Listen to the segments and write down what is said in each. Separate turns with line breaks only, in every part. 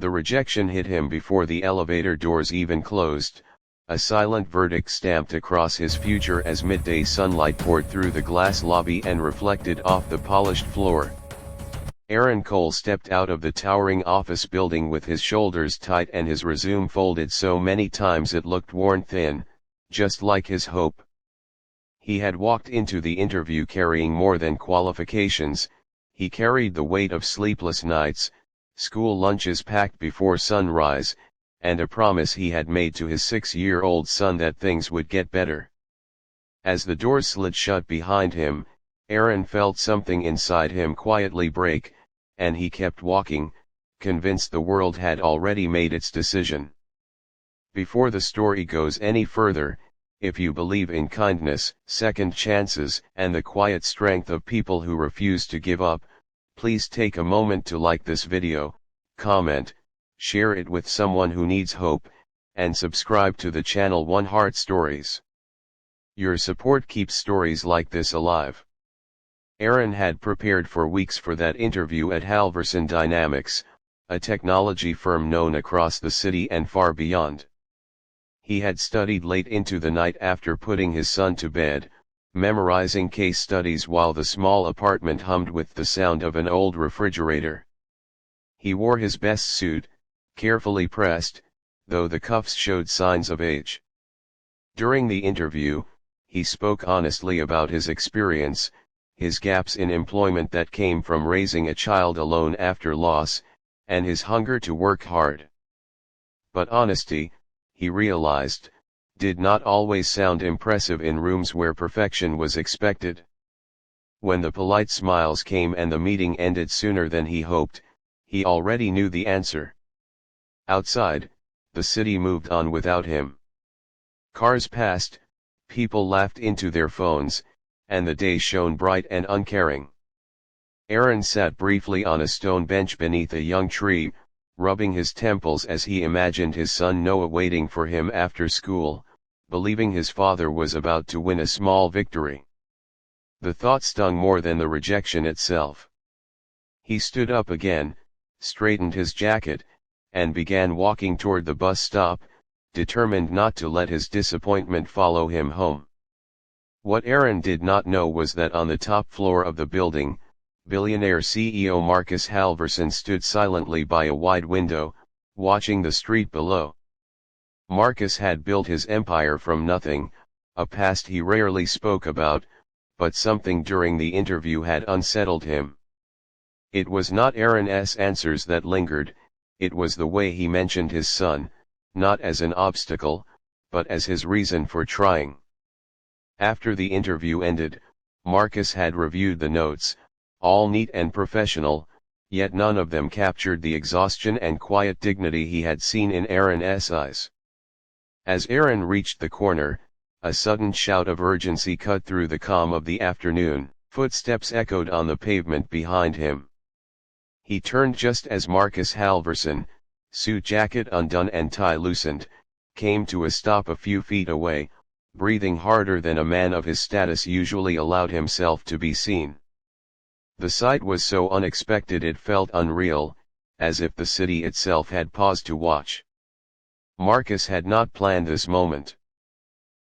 The rejection hit him before the elevator doors even closed, a silent verdict stamped across his future as midday sunlight poured through the glass lobby and reflected off the polished floor. Aaron Cole stepped out of the towering office building with his shoulders tight and his resume folded so many times it looked worn thin, just like his hope. He had walked into the interview carrying more than qualifications. He carried the weight of sleepless nights, school lunches packed before sunrise, and a promise he had made to his 6-year-old son that things would get better. As the doors slid shut behind him, Aaron felt something inside him quietly break, and he kept walking, convinced the world had already made its decision. Before the story goes any further, if you believe in kindness, second chances, and the quiet strength of people who refuse to give up, please take a moment to like this video, comment, share it with someone who needs hope, and subscribe to the channel One Heart Stories. Your support keeps stories like this alive. Aaron had prepared for weeks for that interview at Halverson Dynamics, a technology firm known across the city and far beyond. He had studied late into the night after putting his son to bed, memorizing case studies while the small apartment hummed with the sound of an old refrigerator. He wore his best suit, carefully pressed, though the cuffs showed signs of age. During the interview, he spoke honestly about his experience, his gaps in employment that came from raising a child alone after loss, and his hunger to work hard. But honesty, he realized, did not always sound impressive in rooms where perfection was expected. When the polite smiles came and the meeting ended sooner than he hoped, he already knew the answer. Outside, the city moved on without him. Cars passed, people laughed into their phones, and the day shone bright and uncaring. Aaron sat briefly on a stone bench beneath a young tree, rubbing his temples as he imagined his son Noah waiting for him after school, believing his father was about to win a small victory. The thought stung more than the rejection itself. He stood up again, straightened his jacket, and began walking toward the bus stop, determined not to let his disappointment follow him home. What Aaron did not know was that on the top floor of the building, Billionaire CEO Marcus Halverson stood silently by a wide window, watching the street below. Marcus had built his empire from nothing, a past he rarely spoke about, but something during the interview had unsettled him. It was not Aaron's answers that lingered, it was the way he mentioned his son, not as an obstacle, but as his reason for trying. After the interview ended, Marcus had reviewed the notes, all neat and professional, yet none of them captured the exhaustion and quiet dignity he had seen in Aaron's eyes. As Aaron reached the corner, a sudden shout of urgency cut through the calm of the afternoon. Footsteps echoed on the pavement behind him. He turned just as Marcus Halverson, suit jacket undone and tie loosened, came to a stop a few feet away, breathing harder than a man of his status usually allowed himself to be seen. The sight was so unexpected it felt unreal, as if the city itself had paused to watch. Marcus had not planned this moment.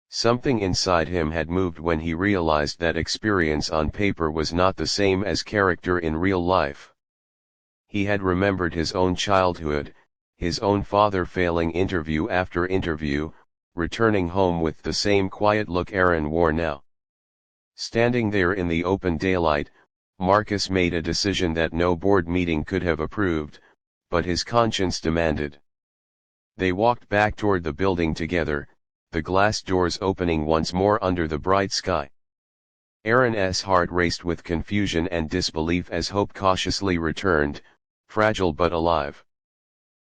Something inside him had moved when he realized that experience on paper was not the same as character in real life. He had remembered his own childhood, his own father failing interview after interview, returning home with the same quiet look Aaron wore now. Standing there in the open daylight, Marcus made a decision that no board meeting could have approved, but his conscience demanded. They walked back toward the building together, the glass doors opening once more under the bright sky. Aaron's heart raced with confusion and disbelief as hope cautiously returned, fragile but alive.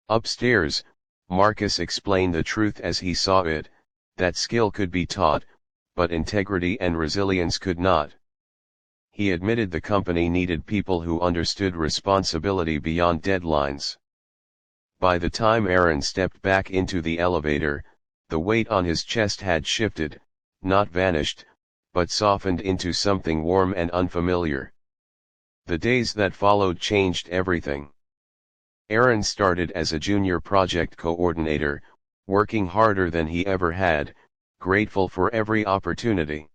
Upstairs, Marcus explained the truth as he saw it, that skill could be taught, but integrity and resilience could not. He admitted the company needed people who understood responsibility beyond deadlines. By the time Aaron stepped back into the elevator, the weight on his chest had shifted, not vanished, but softened into something warm and unfamiliar. The days that followed changed everything. Aaron started as a junior project coordinator, working harder than he ever had, grateful for every opportunity.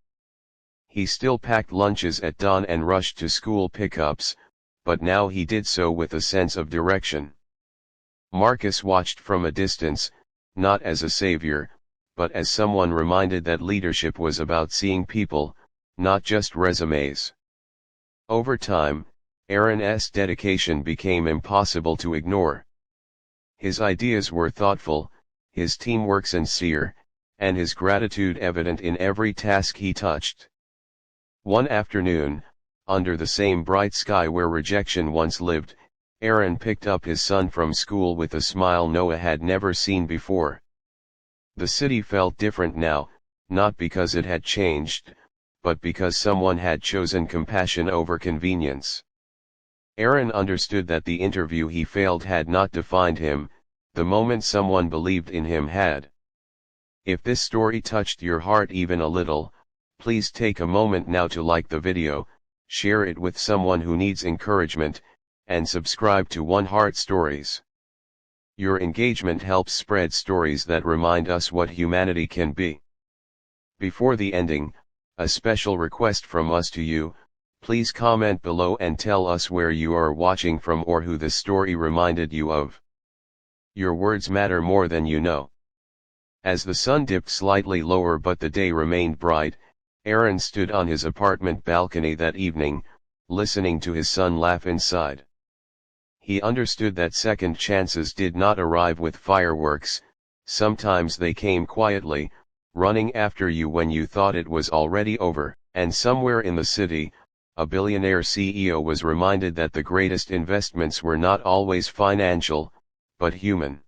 He still packed lunches at dawn and rushed to school pickups, but now he did so with a sense of direction. Marcus watched from a distance, not as a savior, but as someone reminded that leadership was about seeing people, not just resumes. Over time, Aaron's dedication became impossible to ignore. His ideas were thoughtful, his teamwork sincere, and his gratitude evident in every task he touched. One afternoon, under the same bright sky where rejection once lived, Aaron picked up his son from school with a smile Noah had never seen before. The city felt different now, not because it had changed, but because someone had chosen compassion over convenience. Aaron understood that the interview he failed had not defined him, the moment someone believed in him had. If this story touched your heart even a little, please take a moment now to like the video, share it with someone who needs encouragement, and subscribe to One Heart Stories. Your engagement helps spread stories that remind us what humanity can be. Before the ending, a special request from us to you: please comment below and tell us where you are watching from or who the story reminded you of. Your words matter more than you know. As the sun dipped slightly lower but the day remained bright, Aaron stood on his apartment balcony that evening, listening to his son laugh inside. He understood that second chances did not arrive with fireworks, sometimes they came quietly, running after you when you thought it was already over. And somewhere in the city, a billionaire CEO was reminded that the greatest investments were not always financial, but human.